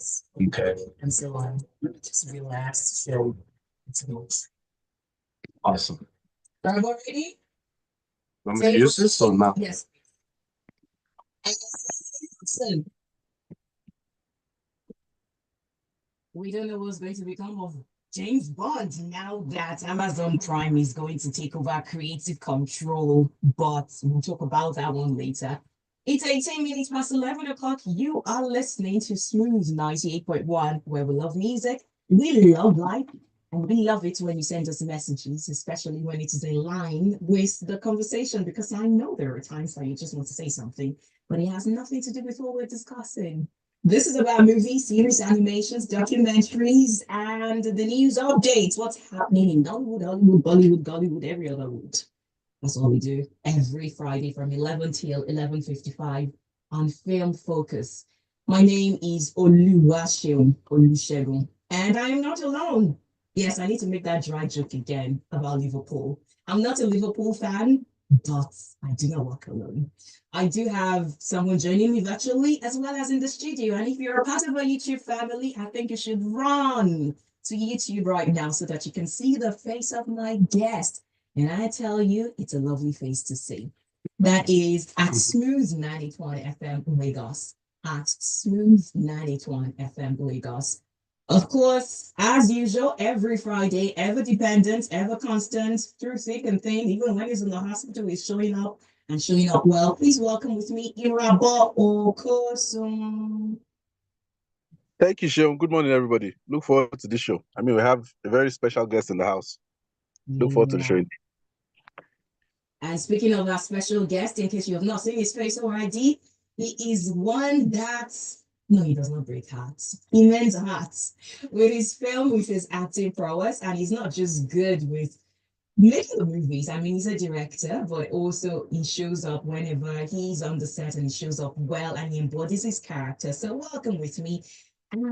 Yes. Okay. And so on. Just relax, chill. It's much. Awesome. Are you ready? Want me to use this or not? Yes. Listen, we don't know what's going to become of James Bond now that Amazon Prime is going to take over creative control, but we'll talk about that one later. It's 18 minutes past 11 o'clock. You are listening to Smooth 98.1, where we love music, we love life, and we love it when you send us messages, especially when it is in line with the conversation, because I know there are times that you just want to say something, but it has nothing to do with what we're discussing. This is about movies, series, animations, documentaries, and the news updates. What's happening in Nollywood, Hollywood, Bollywood, Gollywood, every other wood. That's all we do every Friday from 11 till 11:55 on Film Focus. My name is Oluwaseun, and I am not alone. Yes, I need to make that dry joke again about Liverpool. I'm not a Liverpool fan, but I do not walk alone. I do have someone joining me virtually as well as in the studio. And if you're a part of our YouTube family, I think you should run to YouTube right now so that you can see the face of my guest. And I tell you, it's a lovely face to see. That is at Smooth 91 FM Lagos. At Smooth 91 FM Lagos. Of course, as usual, every Friday, ever dependent, ever constant, through thick and thin, even when he's in the hospital, he's showing up and showing up well. Please welcome with me, Irabor Oluwaseun. Thank you, Sean. Good morning, everybody. Look forward to this show. I mean, we have a very special guest in the house. Look forward to the show. And speaking of our special guest, in case you have not seen his face already, he is one that's no, he does not break hearts. He mends hearts with his film, with his acting prowess, and he's not just good with making the movies. I mean, he's a director, but also he shows up whenever he's on the set and he shows up well and he embodies his character. So welcome with me,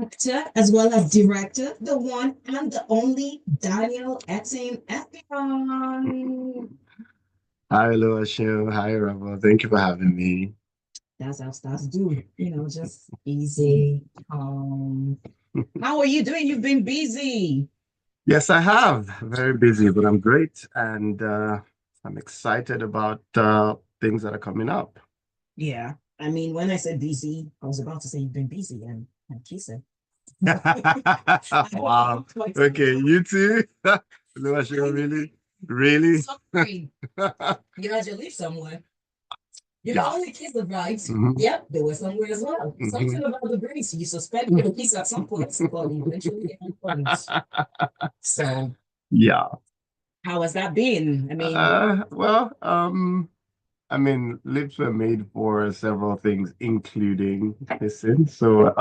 actor as well as director, the one and the only Daniel Etim-Effiong. Hi, Oluwaseun. Hi, Irabor. Thank you for having me. That's how stars do, just easy. How are you doing? You've been busy. Yes, I have. Very busy, but I'm great. And I'm excited about things that are coming up. Yeah. I mean, when I said busy, I was about to say you've been busy and kissing. Wow. Okay, you too. Oluwaseun, really? Really? Sorry. You had your leave somewhere. You Yeah. only kiss the bride. Mhm. Yep, there was somewhere as well. Mhm. Something about the grace. You suspended the kiss at some point, but eventually it happened. So, Yeah. how has that been? I mean, Well, I mean, lips were made for several things, including kissing. So,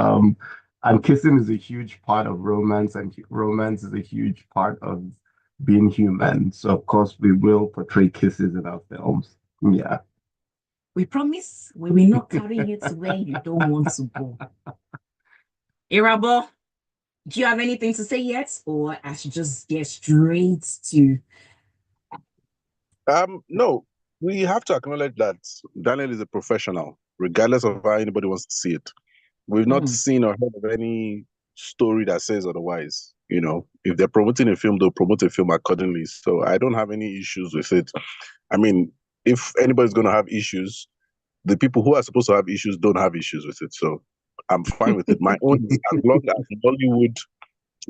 and kissing is a huge part of romance, and romance is a huge part of being human. So, of course, we will portray kisses in our films. Yeah. we promise we will not carry you to where you don't want to go. Irabor, do you have anything to say yet? Or I should just get straight to. No, we have to acknowledge that Daniel is a professional, regardless of how anybody wants to see it. We've not seen or heard of any story that says otherwise. If they're promoting a film, they'll promote a film accordingly. So I don't have any issues with it. I mean, if anybody's going to have issues, the people who are supposed to have issues don't have issues with it. So I'm fine with it. My own, as long as Bollywood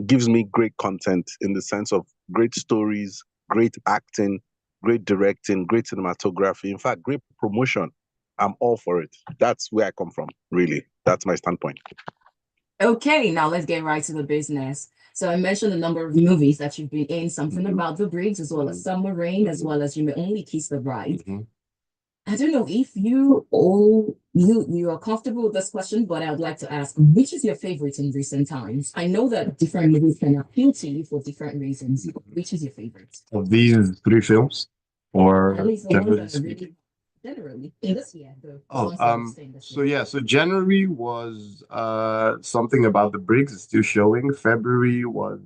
gives me great content in the sense of great stories, great acting, great directing, great cinematography, in fact, great promotion, I'm all for it. That's where I come from, really. That's my standpoint. Okay, now let's get right to the business. So I mentioned a number of movies that you've been in, something about the Briggs, as well as Summer Rain, as well as You May Only Kiss the Bride. I don't know if you are comfortable with this question, but I would like to ask, which is your favorite in recent times? I know that different movies can appeal to you for different reasons. Which is your favorite? Of these three films, or At least the ones generally that are speaking? really generally in this year, the Oh, ones that are staying this so year. yeah, so January was something about the Briggs is still showing. February was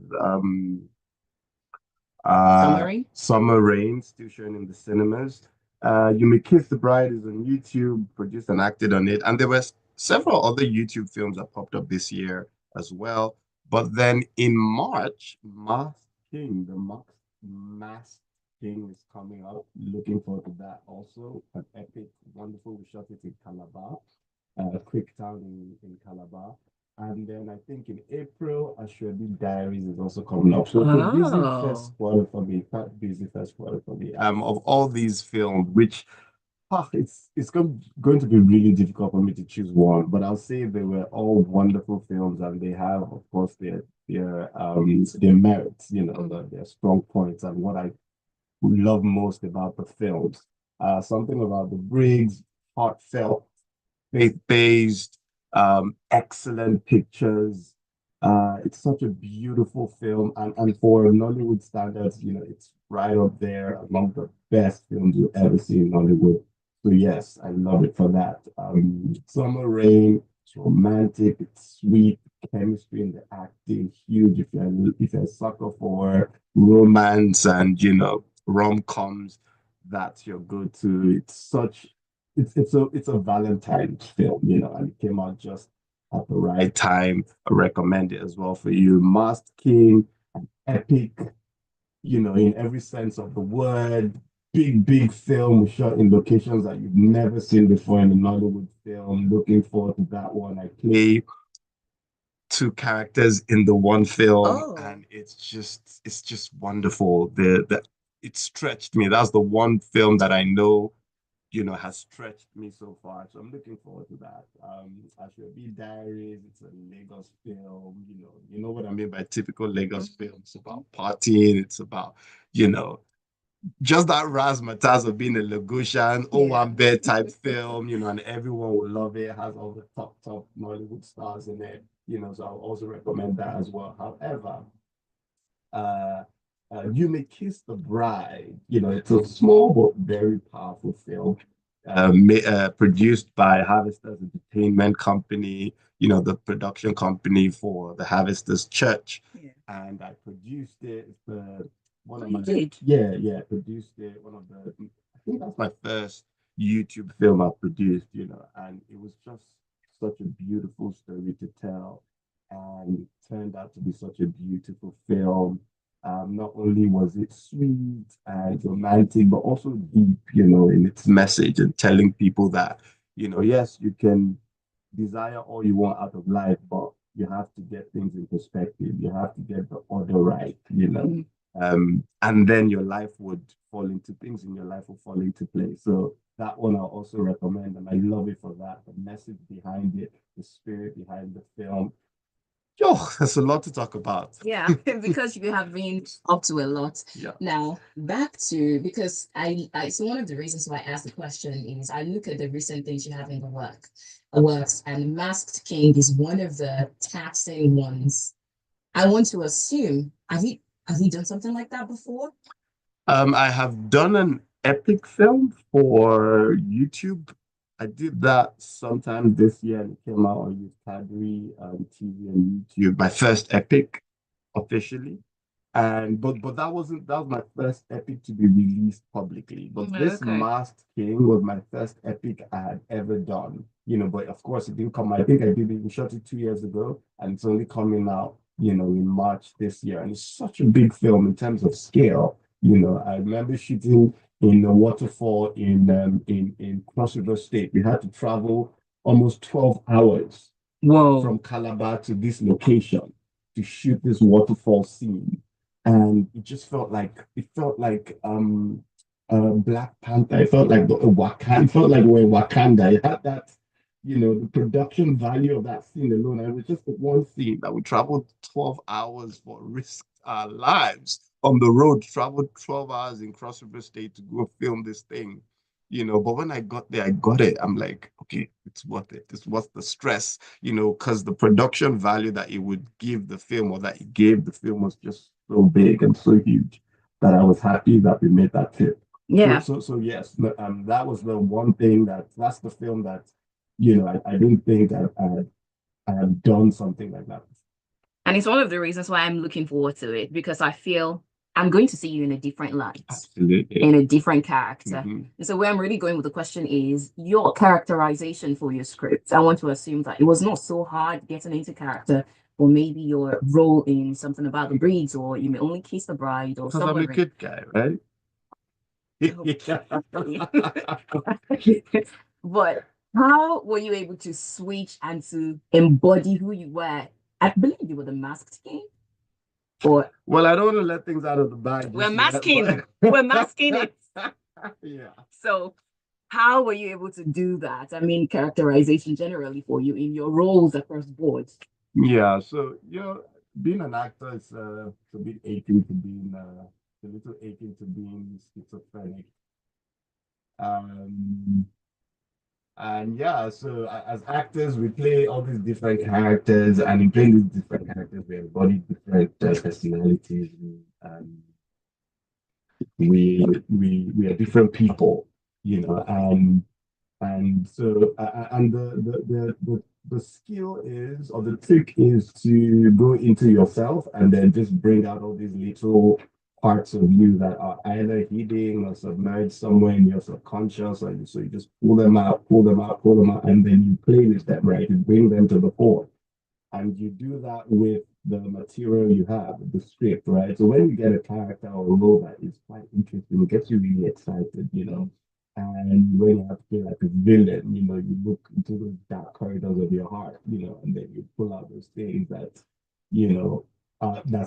Summer Rain? Summer Rain, still showing in the cinemas. You May Kiss the Bride is on YouTube, produced and acted on it. And there were several other YouTube films that popped up this year. as well. But then in March, Masked King is coming up. Looking forward to that also. An epic, wonderful. We shot it in Calabar, Quick Town in Calabar. And then I think in April, Ashwebi Diaries is also coming up. So it's a busy first quarter for me, quite busy first quarter for me. Of all these films, which it's going to be really difficult for me to choose one, but I'll say they were all wonderful films, and they have, of course, their merits, their strong points, and what I love most about the films. Something about the Briggs, heartfelt, faith-based, excellent pictures. It's such a beautiful film, and for Nollywood standards, it's right up there among the best films you'll ever see in Nollywood. So yes, I love it for that. Summer Rain, it's romantic, it's sweet, chemistry in the acting, huge. If you're a sucker for romance and rom-coms, that's your go-to. It's a Valentine's film, and it came out just at the right time. I recommend it as well for you. Masked King, an epic, in every sense of the word. Big film shot in locations that you've never seen before in a Nollywood film. Looking forward to that one. I play two characters in the one film, and it's just wonderful. It stretched me. That's the one film that I know has stretched me so far. So I'm looking forward to that. Ashwebi Diaries, it's a Lagos film, you know what I mean by typical Lagos film. It's about partying, it's about, just that razzmatazz of being a Lagosian, one bed type film, and everyone will love it. It has all the top Nollywood stars in it, so I'll also recommend that as well. However, You May Kiss the Bride, it's a small but very powerful film, produced by Harvesters Entertainment Company, the production company for the Harvesters Church. Yeah. And I produced it. I produced it. I think that's my first YouTube film I produced, and it was just such a beautiful story to tell, and it turned out to be such a beautiful film. Not only was it sweet and romantic, but also deep, in its message, and telling people that, yes, you can desire all you want out of life, but you have to get things in perspective. You have to get the order right, and then things in your life will fall into place. So that one I'll also recommend, and I love it for that. The message behind it, the spirit behind the film. There's a lot to talk about. Yeah, because you have been up to a lot. Yeah. Now, back to, because so one of the reasons why I asked the question is I look at the recent things you have in the works, and Masked King is one of the taxing ones. I want to assume, have you done something like that before? I have done an epic film for YouTube. I did that sometime this year, and it came out on Youth Cadbury TV and YouTube. My first epic officially, and but that was my first epic to be released publicly. But this Masked King was my first epic I had ever done. But of course it didn't come. I think we shot it 2 years ago, and it's only coming out, in March this year. And it's such a big film in terms of scale. I remember shooting in a waterfall in Cross River State. We had to travel almost 12 hours from Calabar to this location to shoot this waterfall scene. And it just felt like Black Panther. It felt like Wakanda. It felt like we're in Wakanda. It had that, the production value of that scene alone. And it was just the one scene that we traveled 12 hours for, risked our lives on the road, traveled 12 hours in Cross River State to go film this thing, but when I got there, I got it. I'm like, okay, it's worth it. It's worth the stress, because the production value that it would give the film, or that it gave the film, was just so big and so huge that I was happy that we made that trip. Yeah. So yes, that was the one thing that's the film that, I didn't think I had done something like that. And it's one of the reasons why I'm looking forward to it, because I feel I'm going to see you in a different light. Absolutely. In a different character. And so where I'm really going with the question is your characterization for your script. I want to assume that it was not so hard getting into character, or maybe your role in something about the breeds, or You May Only Kiss the Bride, or Because I'm a somewhere. good guy, right? But how were you able to switch and to embody who you were? I believe you were the Masked King. Or Well, I don't want to let things out of the bag. we're just yet, masking, but- we're masking it. Yeah. So how were you able to do that? I mean, characterization generally for you in your roles across boards. Yeah. So, being an actor is a bit akin to being a little akin to being schizophrenic. Um, and yeah, so as actors, we play all these different characters, and in playing these different characters, we embody different personalities. Um, we are different people, and so and the skill is, or the trick is, to go into yourself and then just bring out all these little parts of you that are either hidden or submerged somewhere in your subconscious, so you just pull them out, pull them out, pull them out, and then you play with them, right? You bring them to the fore, and you do that with the material you have, the script, right? So when you get a character or a role that is quite interesting, it gets you really excited. And when you have to play like a villain, you look into those dark corridors of your heart, and then you pull out those things that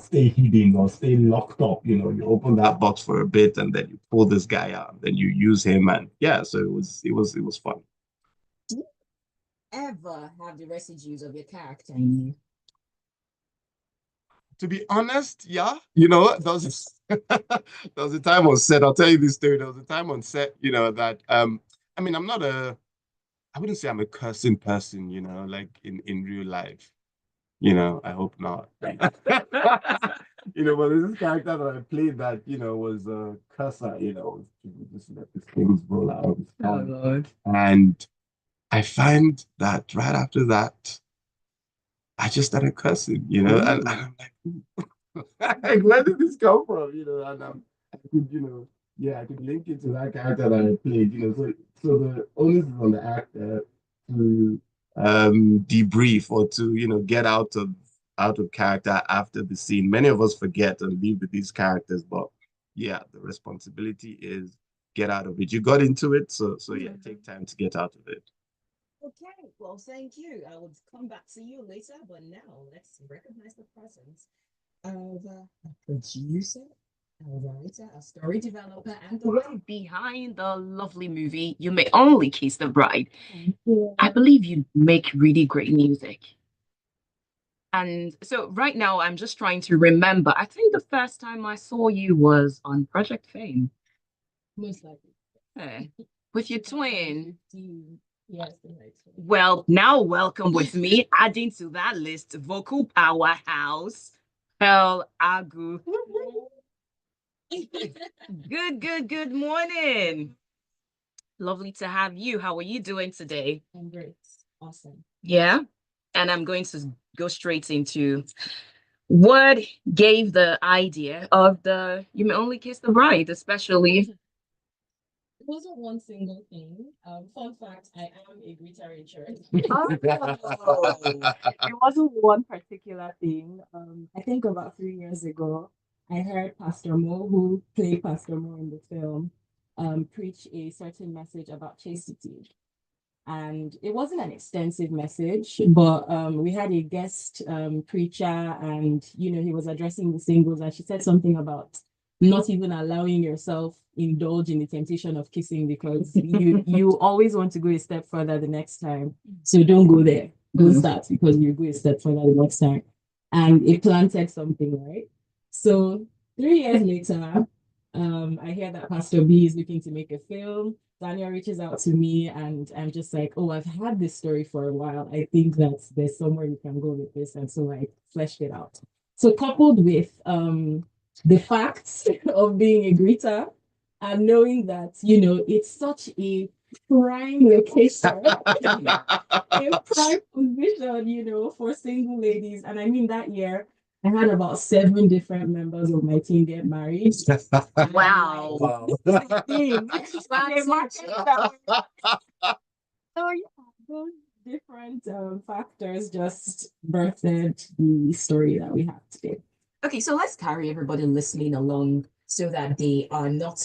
stay hidden or stay locked up. You open that box for a bit, and then you pull this guy out, and then you use him, and yeah, so it was fun. Do you ever have the residues of your character in you? To be honest, yeah, there was a time on set. I'll tell you this story. There was a time on set, that I mean, I wouldn't say I'm a cursing person, like in real life. I hope not. But there's this character that I played that, was a cursor, just let these things roll out of his tongue. Lord. And I find that right after that, I just started cursing, and I'm like, where did this come from? And I could, yeah, I could link it to that character that I played, so the onus is on the actor to debrief, or to, get out of character after the scene. Many of us forget and leave with these characters, but yeah, the responsibility is get out of it. You got into it, so yeah, take time to get out of it. Okay, well, thank you. I will come back to you later, but now let's recognize the presence of a producer, a writer, a story developer, and the one behind the lovely movie You May Only Kiss the Bride. I believe you make really great music. And so right now, I'm just trying to remember. I think the first time I saw you was on Project Fame. Most likely. Yeah. With your twin. Yes. Well, now welcome with me, adding to that list, vocal powerhouse, Pearl Agu. Good morning. Lovely to have you. How are you doing today? I'm great. Awesome. Yeah. And I'm going to go straight into what gave the idea of the You May Only Kiss the Bride, especially. It wasn't one single thing. Fun fact, I am a guitar in church. Oh, it wasn't one particular thing. I think about 3 years ago, I heard Pastor Mo, who played Pastor Mo in the film, preach a certain message about chastity. And it wasn't an extensive message, but we had a guest preacher, and he was addressing the singles, and she said something about not even allowing yourself indulge in the temptation of kissing, because you always want to go a step further the next time. So don't go there. Don't start, because you go a step further the next time. And it planted something, right? So 3 years later, I hear that Pastor B is looking to make a film. Daniel reaches out to me, and I'm just like, oh, I've had this story for a while. I think that there's somewhere you can go with this. And so I fleshed it out. So coupled with the facts of being a greeter, and knowing that, it's such a prime location, a prime position, for single ladies. And I mean, that year, I had about 7 different members of my team get married. Wow. Wow. So yeah, different factors just birthed the story that we have today. Okay, so let's carry everybody listening along so that they are not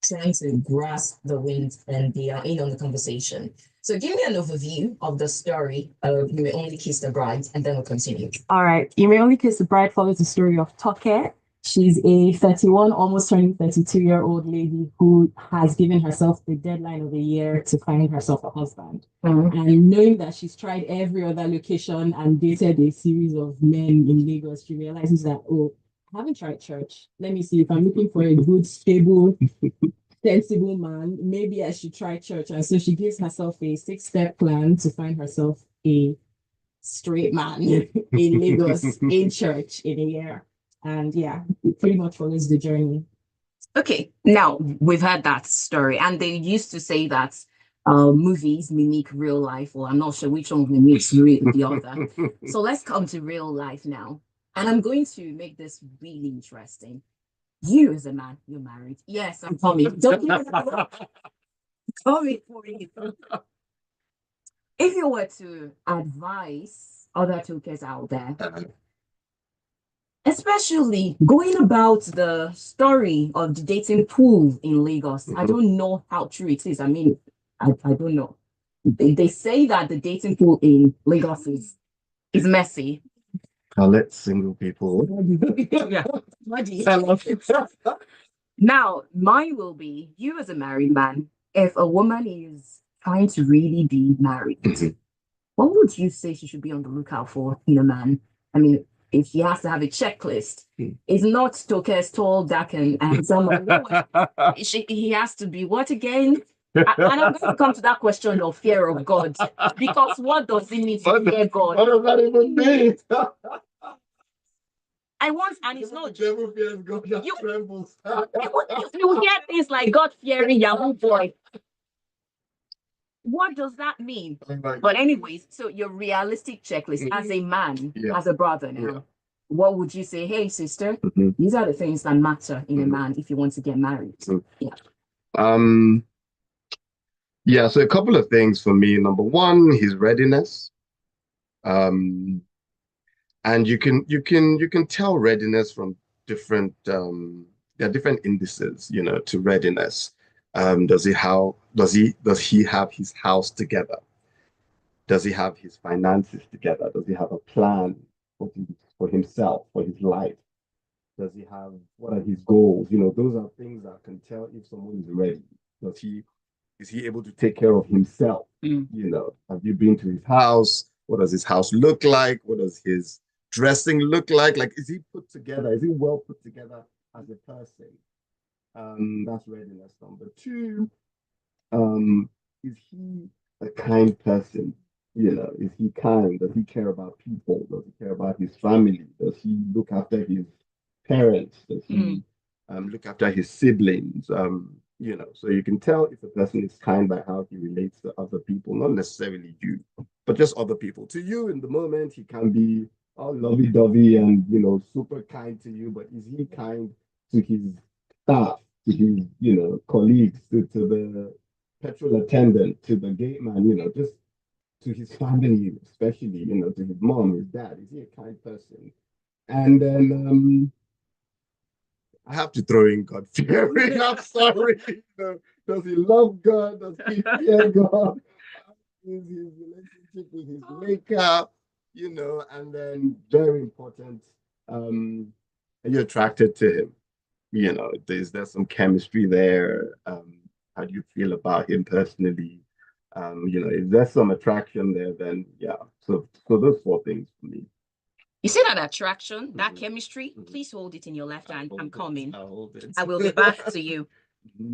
trying to grasp the wind and they are in on the conversation. So give me an overview of the story of You May Only Kiss the Bride, and then we'll continue. All right. You May Only Kiss the Bride follows the story of Toke. She's a 31, almost turning 32-year-old lady who has given herself the deadline of a year to find herself a husband. And knowing that she's tried every other location and dated a series of men in Lagos, she realizes that, oh, I haven't tried church. Let me see if I'm looking for a good, stable, sensible man. Maybe I should try church. And so she gives herself a 6-step plan to find herself a straight man in Lagos in church in a year. And yeah, it pretty much follows the journey. Okay, now we've had that story, and they used to say that movies mimic real life, or I'm not sure which one mimics the other. So let's come to real life now. And I'm going to make this really interesting. You as a man, you're married. Yes, I'm coming. Don't give me coming for you. If you were to advise other tokers out there, especially going about the story of the dating pool in Lagos. I don't know how true it is. I mean, I don't know. They say that the dating pool in Lagos is messy. I'll let single people. Yeah. Now, mine will be you as a married man. If a woman is trying to really be married, what would you say she should be on the lookout for in a man? I mean, if she has to have a checklist, it's not Toke's tall, dark, and someone. He has to be what again? And I'm going to come to that question of fear of God, because what does it mean to fear God? What does that even mean? I want, and it's not. The devil fears God that trembles. You hear things like God fearing Yahoo boy. What does that mean? But anyways, so your realistic checklist as a man, as a brother now, what would you say? Hey, sister, these are the things that matter in a man if you want to get married. Yeah, so a couple of things for me. Number one, his readiness. And you can tell readiness from different there are different indices, to readiness. Does he have his house together? Does he have his finances together? Does he have a plan for himself, for his life? Does he have, what are his goals? Those are things that can tell if someone is ready. Is he able to take care of himself? Have you been to his house? What does his house look like? What does his dressing look like? Like, is he put together? Is he well put together as a person? That's readiness. Number two, is he a kind person? Is he kind? Does he care about people? Does he care about his family? Does he look after his parents? Does he look after his siblings? So you can tell if a person is kind by how he relates to other people, not necessarily you, but just other people. To you in the moment, he can be all lovey-dovey and, super kind to you, but is he kind to his staff, to his, colleagues, to the petrol attendant, to the gate man, just to his family, especially, to his mom, his dad? Is he a kind person? And then I have to throw in God fearing. I'm sorry. Does he love God? Does he fear God? Is his relationship with his maker? And then very important, are you attracted to him? Is there some chemistry there? How do you feel about him personally? If there's some attraction there, then yeah. So those four things for me. You see that attraction, that chemistry? Please hold it in your left hand. I'm coming. I will be back to you.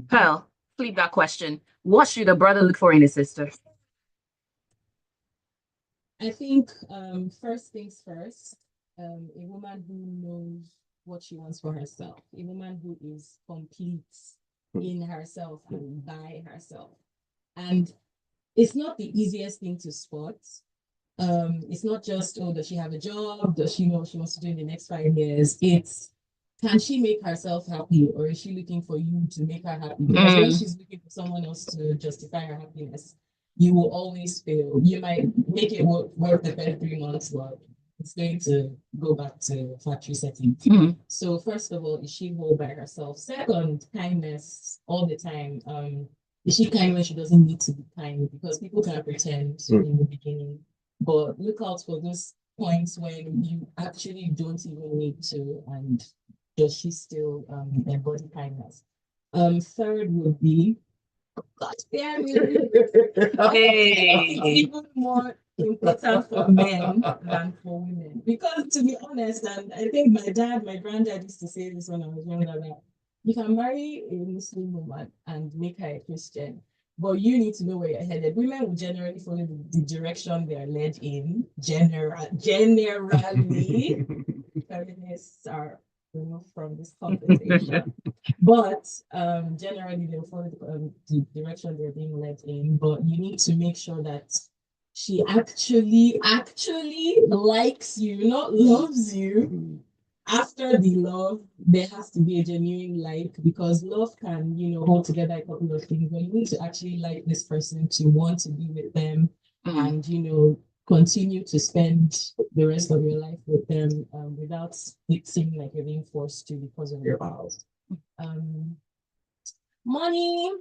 Pearl, flip that question. What should a brother look for in a sister? I think first things first, a woman who knows what she wants for herself, a woman who is complete in herself and by herself. And it's not the easiest thing to spot. It's not just, oh, does she have a job? Does she know what she wants to do in the next 5 years? It's, can she make herself happy, or is she looking for you to make her happy? Because when she's looking for someone else to justify her happiness, you will always fail. You might make it work the first 3 months, but it's going to go back to factory setting. So first of all, is she whole by herself? Second, kindness all the time. Is she kind when she doesn't need to be kind? Because people can pretend in the beginning, but look out for those points when you actually don't even need to, and does she still embody kindness? Third would be God damn it. It's even more important for men than for women. Because to be honest, and I think my granddad used to say this when I was younger, that you can marry a Muslim woman and make her a Christian, but you need to know where you're headed. Women will generally follow the direction they are led in. Generally, feminists are removed from this conversation. But generally, they'll follow the direction they're being led in. But you need to make sure that she actually likes you, not loves you. After the love, there has to be a genuine like, because love can, hold together a couple of things, but you need to actually like this person to want to be with them and, continue to spend the rest of your life with them without it seeming like you're being forced to because of your vows. Money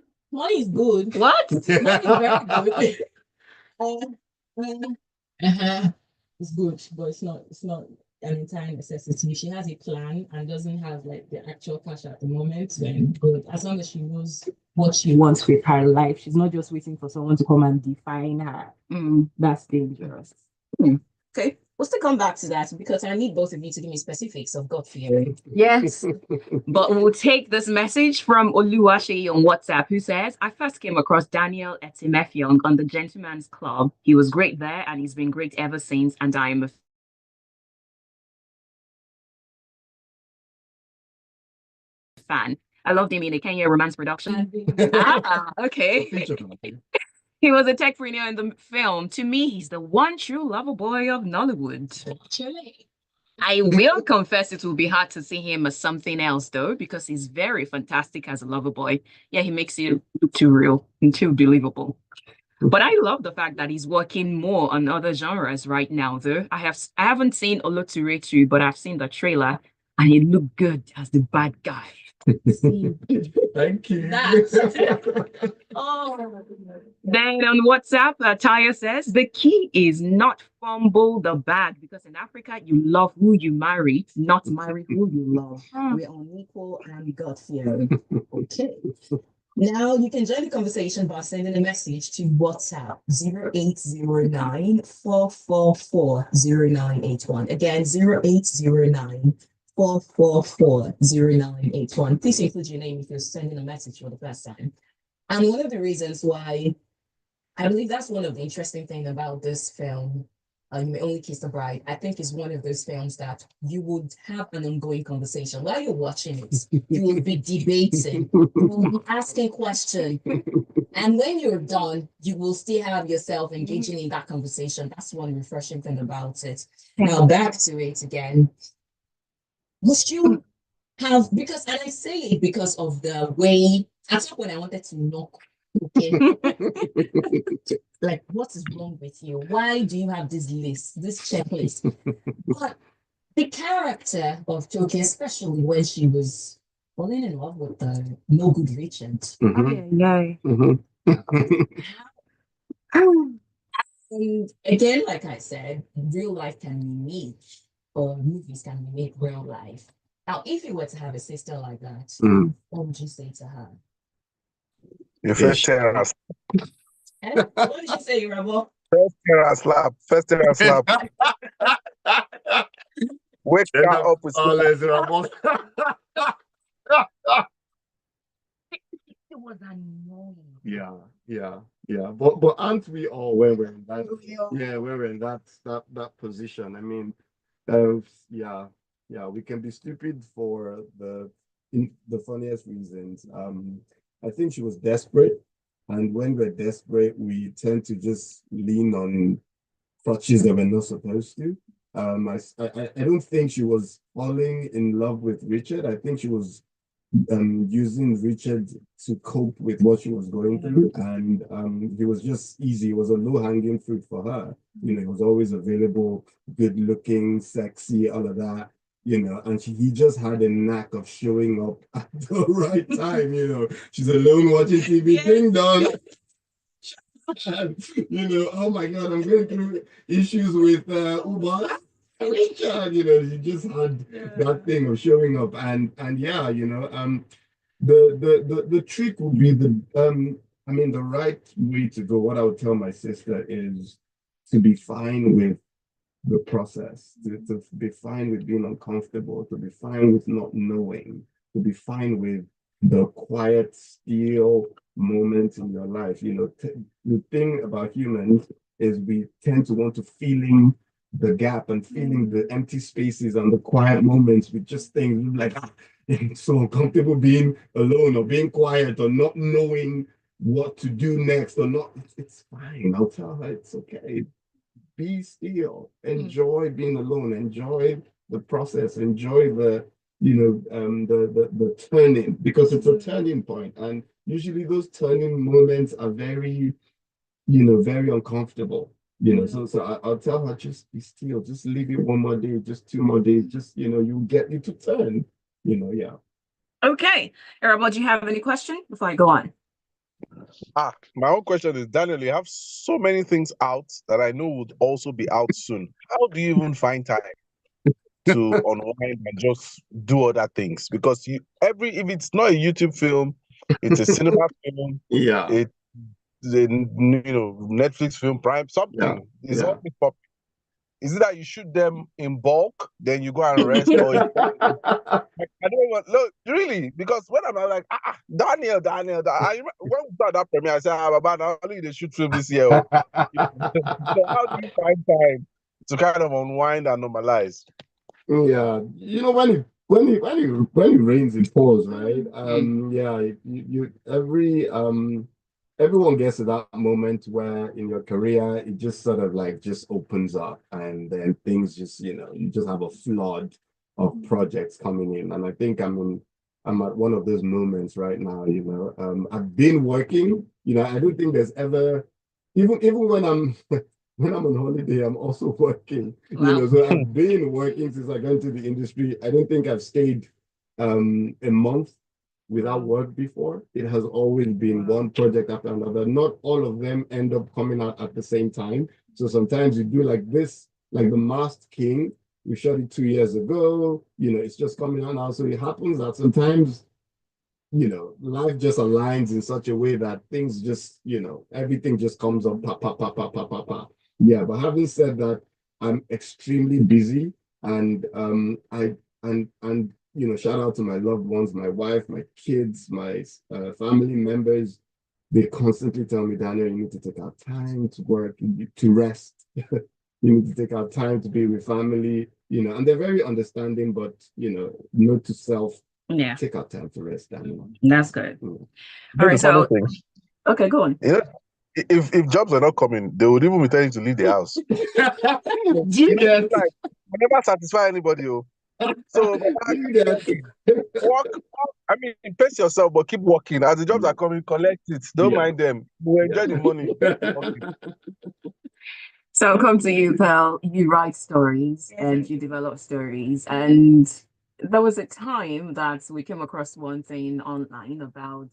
is good. What? Money is very good. It's good, but it's not an entire necessity. If she has a plan and doesn't have like the actual cash at the moment, then good. As long as she knows what she wants with her life, she's not just waiting for someone to come and define her. That's dangerous. Okay, we'll still come back to that because I need both of you to give me specifics of God fearing. Yes, but we'll take this message from Oluwaseun on WhatsApp, who says, I first came across Daniel Etim-Effiong on the Gentleman's Club. He was great there and he's been great ever since, and I am a fan. I loved him in a Kenya romance production. Okay. He was a techpreneur in the film. To me, he's the one true lover boy of Nollywood. Actually. I will confess it will be hard to see him as something else, though, because he's very fantastic as a lover boy. Yeah, he makes you look too real and too believable. But I love the fact that he's working more on other genres right now, though. I haven't seen Oluwaseun, but I've seen the trailer, and he looked good as the bad guy. Thank you. Oh. Then on WhatsApp, Taya says, the key is not fumble the bag, because in Africa, you love who you marry, not marry who you love. We're unequal and God fearing. Okay. Now you can join the conversation by sending a message to WhatsApp 0809-444-0981. Again, 0809-444-0981. Please include your name if you're sending a message for the first time. And one of the reasons why I believe that's one of the interesting things about this film, You May Only Kiss the Bride, I think is one of those films that you would have an ongoing conversation. While you're watching it, you will be debating, you will be asking questions. And when you're done, you will still have yourself engaging in that conversation. That's one refreshing thing about it. Now back to it again. Must you have, because, and I say it because of the way, at some point I wanted to knock. Okay. Like, what is wrong with you? Why do you have this list, this checklist? But the character of Toki, especially when she was falling in love with the no good Richard. And again, like I said, real life can be made, or movies can be made real life. Now, if you were to have a sister like that, what would you say to her? Your first terror What did you say, Irabor? slap. First terror slap. Wake her up with Irabor. It was annoying. Yeah. But aren't we all when we're in that? Yeah, when we're in that position? I mean, we can be stupid for the funniest reasons. I think she was desperate, and when we're desperate, we tend to just lean on crutches that we're not supposed to. I don't think she was falling in love with Richard. I think she was using Richard to cope with what she was going through. And he was just easy. It was a low-hanging fruit for her. You know, he was always available, good looking, sexy, all of that. You know, and he just had a knack of showing up at the right time. You know, she's alone watching TV, ding dong. And, you know, oh my God, I'm going through issues with Uber. Richard, you know, he just had that thing of showing up, and yeah, you know, the trick would be I mean, the right way to go. What I would tell my sister is to be fine with the process, to be fine with being uncomfortable, to be fine with not knowing, to be fine with the quiet, still moments in your life. You know, the thing about humans is we tend to want to filling the gap and filling the empty spaces and the quiet moments with just things like, it's so uncomfortable being alone or being quiet or not knowing what to do next or not. It's fine. I'll tell her it's okay. Be still, enjoy being alone, enjoy the process, enjoy the, you know, the turning, because it's a turning point. And usually those turning moments are very, you know, very uncomfortable. You know, so I'll tell her, just be still, just leave it one more day, just 2 more days, just, you know, you'll get you to turn, you know, yeah. Okay. Irabor, do you have any question before I go on? My own question is, Daniel, you have so many things out that I know would also be out soon. How do you even find time to unwind and just do other things? Because if it's not a YouTube film, it's a cinema film, Yeah. it's a, you know, Netflix film, Prime, something. It's always popping. Is it that you shoot them in bulk, then you go and rest, or I don't want, look, really, because when I'm like, Daniel, I remember when we started that premiere, I said, Baba, now only they shoot film this year. So how do you find time to kind of unwind and normalize? Yeah, you know, when it rains, it pours, right? Yeah, everyone gets to that moment where in your career it just sort of like just opens up, and then things just, you know, you just have a flood of projects coming in. And I think I'm at one of those moments right now, you know. I've been working, you know, I don't think there's ever, even when I'm when I'm on holiday, I'm also working. Wow. You know, so I've been working since I got into the industry. I don't think I've stayed a month without work before. It has always been one project after another. Not all of them end up coming out at the same time. So sometimes you do like this, like The Masked King. We shot it 2 years ago. You know, it's just coming out now. So it happens that sometimes, you know, life just aligns in such a way that things just, you know, everything just comes up, pa, pa, pa, pa, pa, pa, pa. Yeah, but having said that, I'm extremely busy, and and you know, shout out to my loved ones, my wife, my kids, my family members. They constantly tell me, Daniel, you need to take out time to work, to rest. You need to take out time to be with family, you know, and they're very understanding, but, you know, note to self, take out time to rest, Daniel. That's good. All right, so okay, go on. You know, if jobs are not coming, they would even be telling you to leave the house. You know, like, I never satisfy anybody. So walk. I mean, pace yourself, but keep walking. As the jobs are coming, collect it. Don't mind them. We'll enjoy the money. So I'll come to you, Pearl. You write stories and you develop stories. And there was a time that we came across one thing online about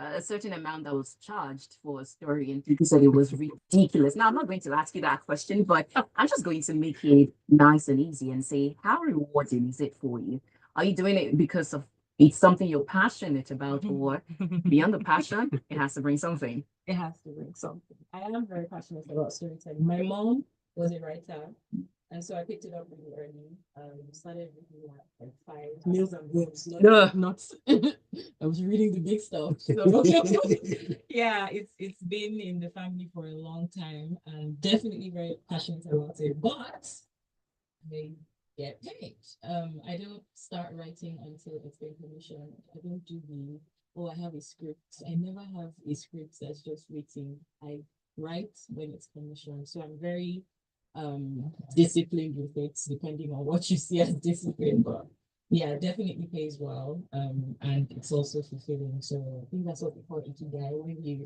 a certain amount that was charged for a story, and people said it was ridiculous. Now, I'm not going to ask you that question, but I'm just going to make it nice and easy and say, how rewarding is it for you? Are you doing it because of it's something you're passionate about, or beyond the passion, it has to bring something? It has to bring something. I am very passionate about storytelling. My mom was a writer, and so I picked it up really early. Started reading like 5 meals and books. Not I was reading the big stuff. So yeah, it's been in the family for a long time, and definitely very passionate about it. But they get paid. I don't start writing until it's been commissioned. I don't do the I have a script. I never have a script that's just waiting. I write when it's commissioned. So I'm very disciplined with it, depending on what you see as discipline. But Yeah, definitely pays well. And it's also fulfilling. So I think that's what we call ikigai when you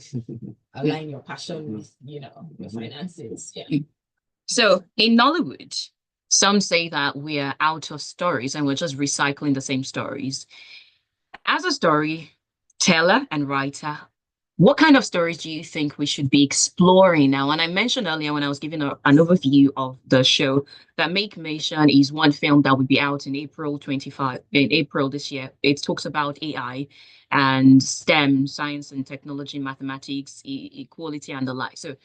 align your passion with, your finances. Yeah. So in Nollywood, some say that we are out of stories and we're just recycling the same stories. As a storyteller and writer, what kind of stories do you think we should be exploring now? And I mentioned earlier when I was giving an overview of the show that Make Nation is one film that will be out in April 25, in April this year. It talks about AI and STEM, science and technology, mathematics, equality, and the like. So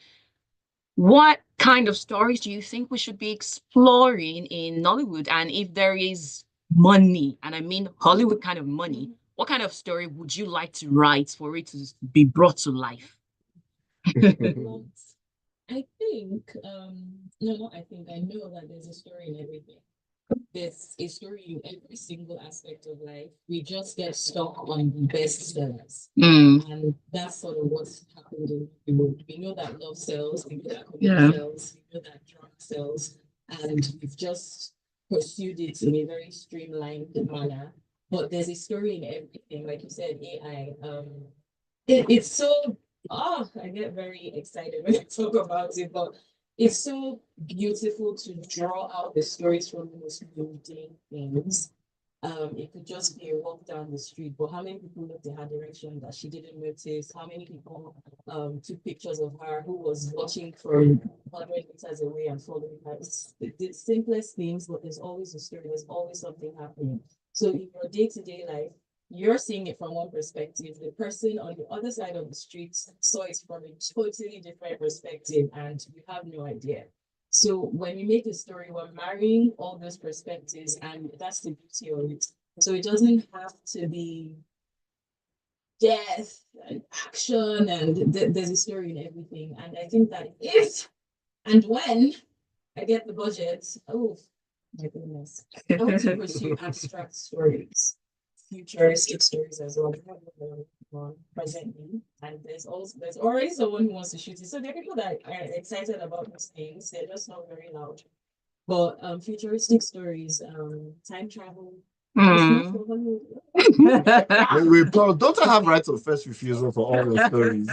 what kind of stories do you think we should be exploring in Nollywood? And if there is money, and I mean Hollywood kind of money, what kind of story would you like to write for it to be brought to life? Well, I think, no, not I think, I know that there's a story in everything. There's a story in every single aspect of life. We just get stuck on the best sellers. And that's sort of what's happened in Hollywood. We know that love sells, we know that comedy sells, we know that drama sells, and we've just pursued it in a very streamlined manner. But there's a story in everything, like you said, AI. It's so I get very excited when I talk about it, but it's so beautiful to draw out the stories from the most mundane things. It could just be a walk down the street, but how many people looked in her direction that she didn't notice? How many people took pictures of her who was watching from 100 meters away and following her? It's the simplest things, but there's always a story, there's always something happening. So in your day-to-day life, you're seeing it from one perspective. The person on the other side of the street saw it from a totally different perspective, and you have no idea. So when we make a story, we're marrying all those perspectives, and that's the beauty of it. So it doesn't have to be death and action, and there's a story in everything. And I think that if and when I get the budget, oh my goodness, I want to pursue abstract stories, futuristic stories as well. I have one presently, and there's already someone who wants to shoot it. So there are people that are excited about these things. They're just not very loud. But futuristic stories, time travel. Wait, Paul, don't I have rights of first refusal for all your stories?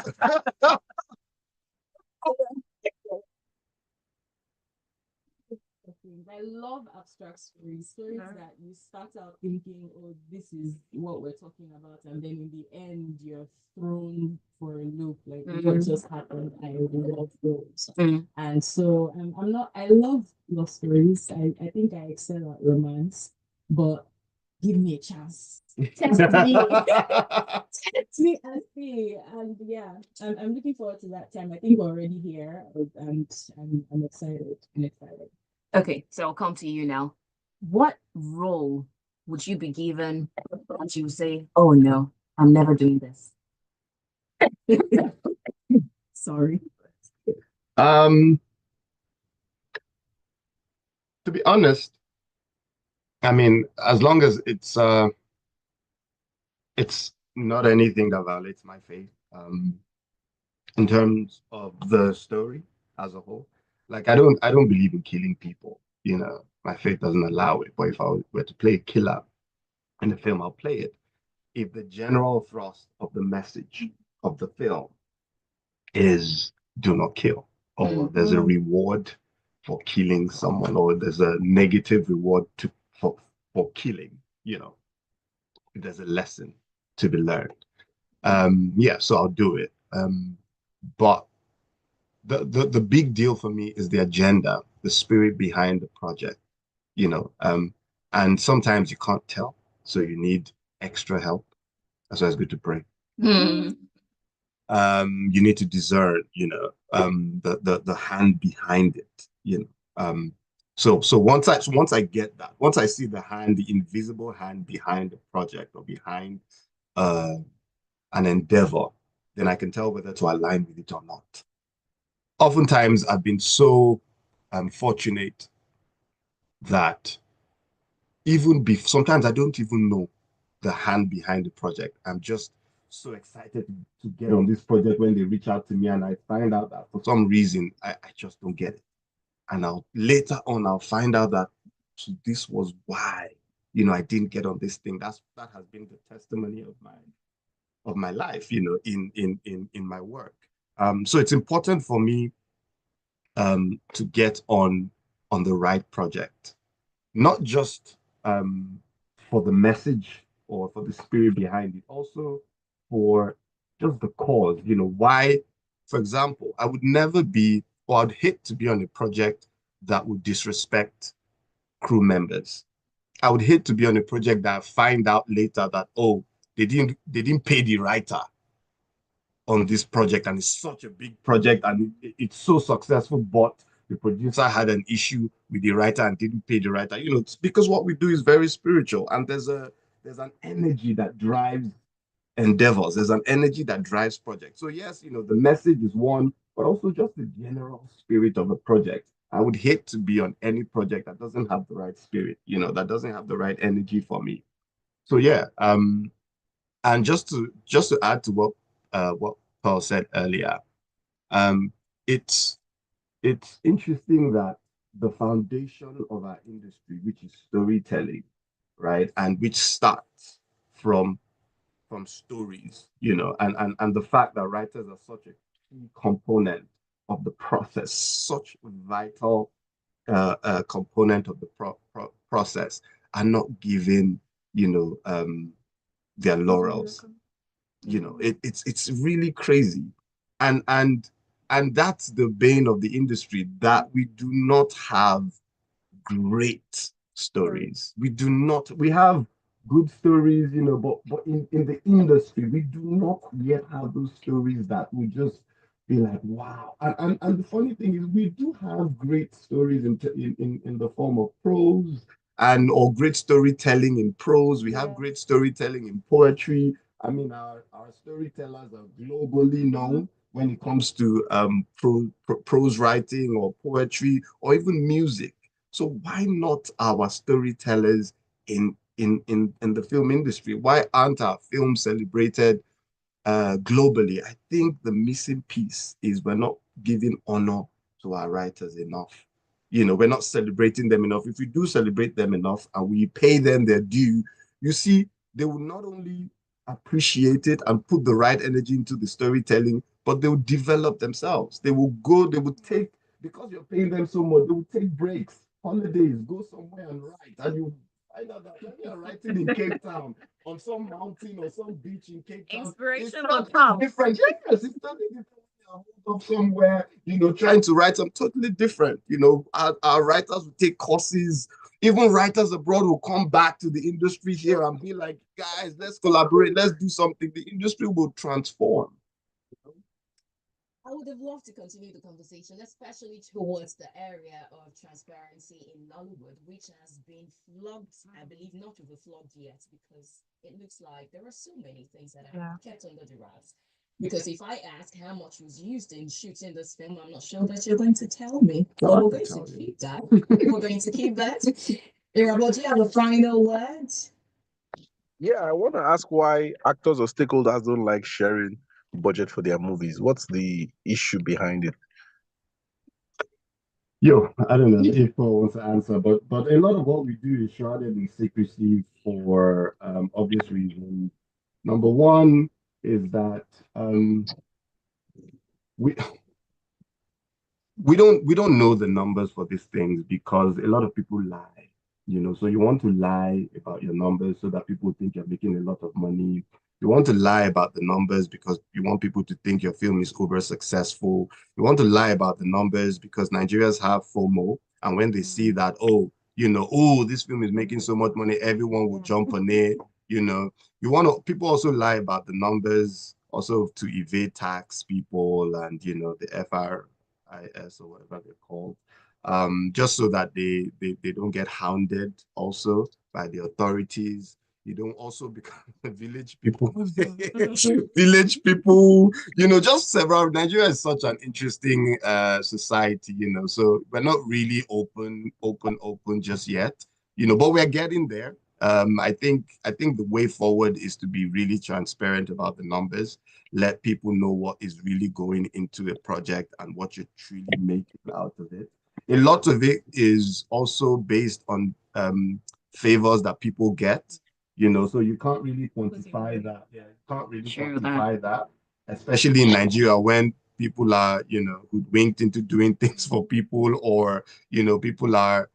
I love abstract stories, stories that you start out thinking, oh, this is what we're talking about, and then in the end, you're thrown for a loop, like what just happened. I love those. And so I'm not, I love love stories. I think I excel at romance, but give me a chance. Test me. Test me and see. And yeah, I'm looking forward to that time. I think we're already here, and I'm excited. I'm excited. Okay, so I'll come to you now. What role would you be given that you say, oh no, I'm never doing this? Sorry. To be honest, I mean, as long as it's not anything that violates my faith, in terms of the story as a whole. Like I don't believe in killing people, you know. My faith doesn't allow it. But if I were to play a killer in the film, I'll play it. If the general thrust of the message of the film is do not kill, or there's a reward for killing someone, or there's a negative reward for killing, you know, if there's a lesson to be learned. Yeah, so I'll do it. But the big deal for me is the agenda, the spirit behind the project, you know. And sometimes you can't tell, so you need extra help. That's why it's good to pray. You need to discern, you know, the hand behind it, you know. So once I get that, once I see the hand, the invisible hand behind the project or behind an endeavor, then I can tell whether to align with it or not. Oftentimes, I've been so fortunate that sometimes I don't even know the hand behind the project. I'm just so excited to get on this project when they reach out to me, and I find out that for some reason I just don't get it. And later on I'll find out that this was why I didn't get on this thing. That has been the testimony of my life, in my work. So it's important for me to get on the right project, not just for the message or for the spirit behind it, also for just the cause. Why, for example, I would never be, or I'd hate to be on a project that would disrespect crew members. I would hate to be on a project that I find out later that, oh, they didn't pay the writer on this project, and it's such a big project and it's so successful, but the producer had an issue with the writer and didn't pay the writer. It's because what we do is very spiritual, and there's an energy that drives endeavors. There's an energy that drives projects. So yes, the message is one, but also just the general spirit of a project. I would hate to be on any project that doesn't have the right spirit, that doesn't have the right energy for me. So yeah, and just to add to what Paul said earlier, um, it's it's interesting that the foundation of our industry, which is storytelling, right, and which starts from stories, and the fact that writers are such a key component of the process, such a vital component of the process, are not given, their laurels. It's really crazy, and that's the bane of the industry, that we do not have great stories. We do not. We have good stories, but in the industry, we do not yet have those stories that would just be like, wow. And the funny thing is, we do have great stories in the form of prose, or great storytelling in prose. We have great storytelling in poetry. I mean, our storytellers are globally known when it comes to prose writing or poetry or even music. So why not our storytellers in the film industry? Why aren't our films celebrated globally? I think the missing piece is we're not giving honor to our writers enough. We're not celebrating them enough. If we do celebrate them enough and we pay them their due, you see, they will not only appreciate it and put the right energy into the storytelling, but they will develop themselves. They will take, because you're paying them so much, they will take breaks, holidays, go somewhere and write. And you find out that when you're writing in Cape Town, on some mountain or some beach in Cape Town, Inspiration it's on totally top. different. Yes, it's totally different. Up somewhere, trying to write some totally different. Our writers will take courses. Even writers abroad will come back to the industry here and be like, guys, let's collaborate, let's do something. The industry will transform. I would have loved to continue the conversation, especially towards the area of transparency in Nollywood, which has been flogged, I believe, not overflogged yet, because it looks like there are so many things that are kept under the rugs. Because if I ask how much was used in shooting this film, I'm not sure that you're going to tell me. But we're going to keep that. We're going to keep that. Irabor, do you have a final word? Yeah, I want to ask why actors or stakeholders don't like sharing budget for their movies. What's the issue behind it? Yo, I don't know if Paul wants to answer, but a lot of what we do is shrouded in secrecy for obvious reasons. Number one is that we we don't know the numbers for these things because a lot of people lie. So you want to lie about your numbers so that people think you're making a lot of money. You want to lie about the numbers because you want people to think your film is uber successful. You want to lie about the numbers because Nigerians have FOMO, and when they see that, oh, this film is making so much money, everyone will jump on it. People also lie about the numbers also to evade tax people and the FRIS or whatever they're called, just so that they don't get hounded also by the authorities. You don't also become village people. Village people, just several. Nigeria is such an interesting society, so we're not really open just yet, but we're getting there. I think the way forward is to be really transparent about the numbers, let people know what is really going into a project and what you're truly making out of it. A lot of it is also based on favors that people get, you know, so you can't really quantify that. Yeah, you can't really True quantify that, especially in Nigeria when people are, you know, hoodwinked into doing things for people, or, you know, people owe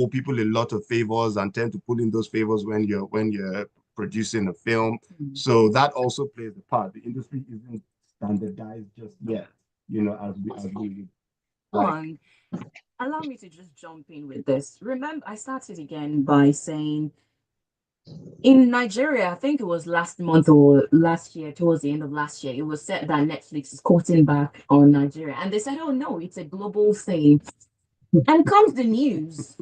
people a lot of favors and tend to pull in those favors when you're producing a film. So that also plays a part. The industry isn't standardized just yet, you know, as we like. Allow me to just jump in with this. Remember, I started again by saying in Nigeria, I think it was last month or last year, towards the end of last year, it was said that Netflix is cutting back on Nigeria. And they said, oh no, it's a global thing. And comes the news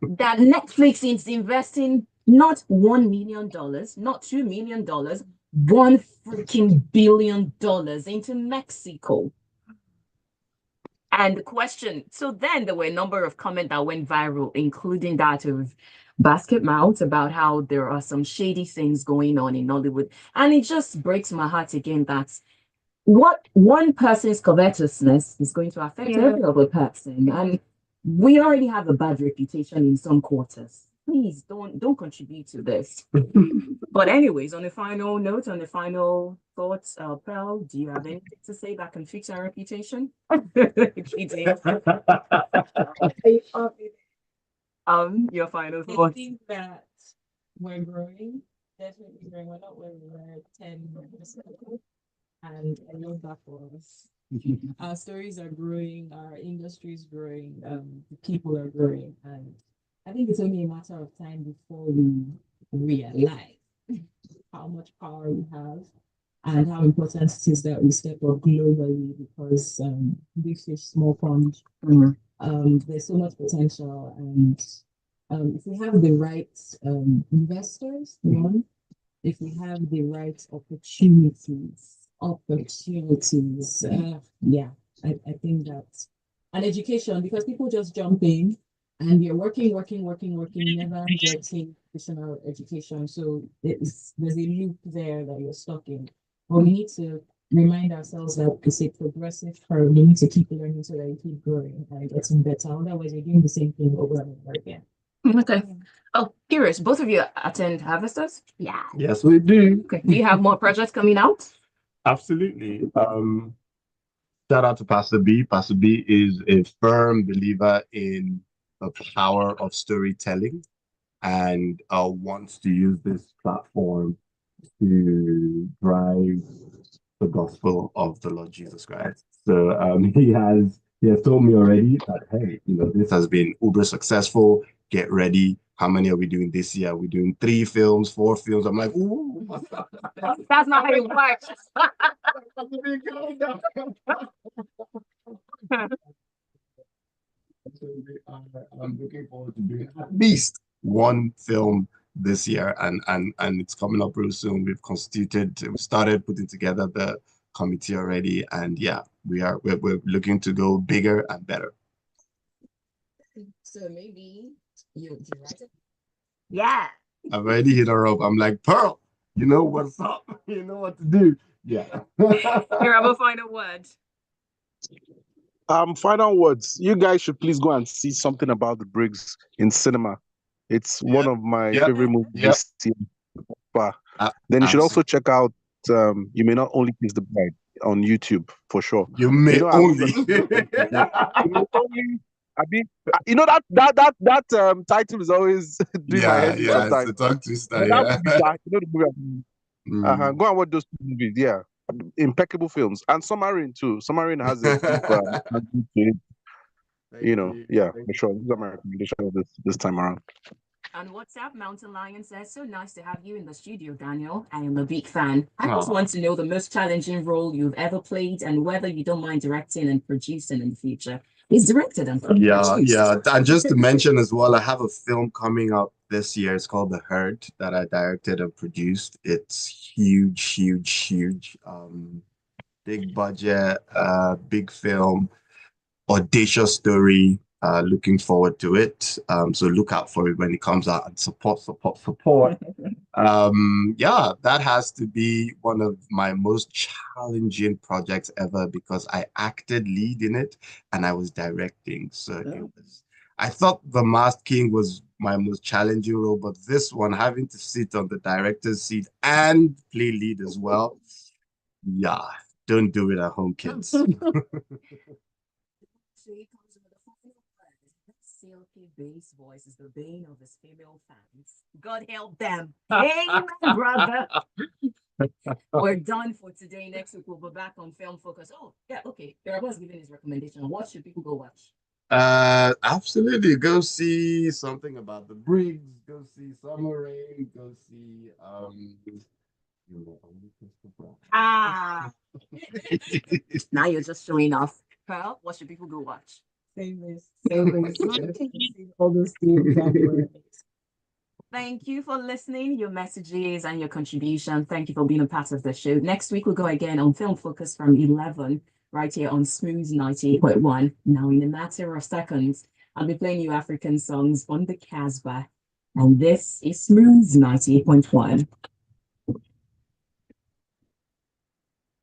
that Netflix is investing not $1 million, not $2 million, $1 billion into Mexico. And the question, so then there were a number of comments that went viral, including that of Basket Mouth about how there are some shady things going on in Nollywood. And it just breaks my heart again that what one person's covetousness is going to affect every other person. And we already have a bad reputation in some quarters. Please don't contribute to this. But anyways, on the final note, on the final thoughts, Pearl, do you have anything to say that can fix our reputation? Your final I thoughts. think that we're growing, definitely growing. We're not where we were 10 years ago. And I love that for us. Our stories are growing, our industry is growing, the people are growing. And I think it's only a matter of time before we realize how much power we have and how important it is that we step up globally, because big fish, small pond. There's so much potential, and if we have the right investors, one, if we have the right opportunities, yeah, I think that, and education, because people just jump in and you're working, never getting additional education. So there's a loop there that you're stuck in. But we need to remind ourselves that it's a progressive curve. We need to keep learning so that we keep growing and getting better. Otherwise, you're doing the same thing over and over again. Okay. Oh, curious, both of you attend Harvesters? Yeah. Yes, we do. Okay. Do you have more projects coming out? Absolutely. Shout out to Pastor B. Pastor B is a firm believer in the power of storytelling and wants to use this platform to drive the gospel of the Lord Jesus Christ. So he has told me already that, hey, you know, this has been uber successful. Get ready. How many are we doing this year? We're doing 3 films, 4 films. I'm like, ooh. That's not how it works. I'm looking forward to doing at least 1 film this year, and it's coming up real soon. We started putting together the committee already, and yeah, we're looking to go bigger and better. So maybe you write it? Yeah. I've already hit her up. I'm like, Pearl, you know what's up? You know what to do. Yeah. Irabor, final word. Final words. You guys should please go and see something about the Briggs in cinema. It's one of my favorite movies this year. Then you should also check out You May Not Only Kiss the Bride on YouTube for sure. You may only. I mean, you know that title is always doing my head sometimes. It's a tongue twister. You know the movie. Go and watch those 2 movies. Yeah, impeccable films, and Submarine too. Submarine has a deep, you know, yeah, for sure. These are my recommendations this time around. On WhatsApp, Mountain Lion says, so nice to have you in the studio, Daniel. I am a big fan. I just want to know the most challenging role you've ever played and whether you don't mind directing and producing in the future. He's directed and produced. Yeah. And just to mention as well, I have a film coming up this year. It's called The Herd that I directed and produced. It's huge. Big budget, big film, audacious story. Looking forward to it. So look out for it when it comes out, and support. Yeah, that has to be one of my most challenging projects ever because I acted lead in it and I was directing. So I thought The Masked King was my most challenging role, but this one, having to sit on the director's seat and play lead as well, yeah, don't do it at home, kids. Silky bass voice is the bane of his female fans. God help them. Amen, brother. We're done for today. Next week we'll be back on Film Focus. Oh, yeah, okay. Irabor giving his recommendation. What should people go watch? Absolutely. Go see Something About the Briggs. Go see Summer Rain. Go see Ah, now you're just showing off. Pearl, what should people go watch? Same as all those things. Thank you for listening, your messages and your contribution. Thank you for being a part of the show. Next week, we'll go again on Film Focus from 11, right here on Smooth 98.1. Now, in a matter of seconds, I'll be playing you African songs on the Casbah. And this is Smooth 98.1.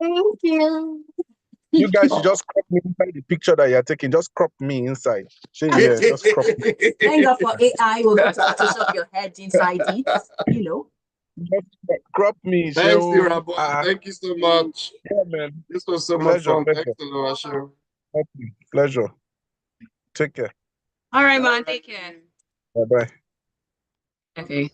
Thank you. You guys should just crop me inside the picture that you're taking. Just crop me inside. Yeah, just crop me. Thank God for AI. We'll get to Photoshop your head inside it, you know. Just crop me. Thanks, Irabor. Thank you so much. Yeah, man. This was so Pleasure, much fun. pleasure. Thanks, Oluwaseun. Pleasure. Take care. All right, man. Take care. Bye-bye. Okay.